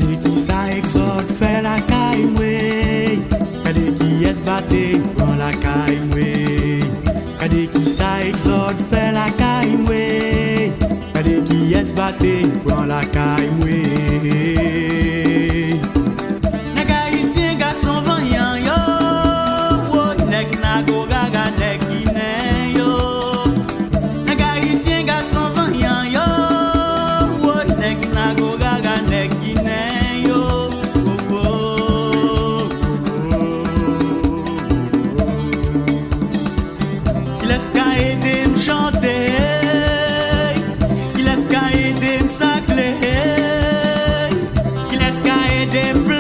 Kade qui ça exhorte, fait la caille, Kade qui est batté, prend la caille, Kade qui ça exhorte, fait la caille, Kade qui est batté, prend la caille. Naga ici un garçon vaillant yo, oh nek na go gaga nek ine yo. Naga ici un garçon vaillant yo, oh nek na go gaga nek ine yo. Il laisse qu'à aider me chanter, il laisse qu'à aider me sacler, il laisse qu'à aider me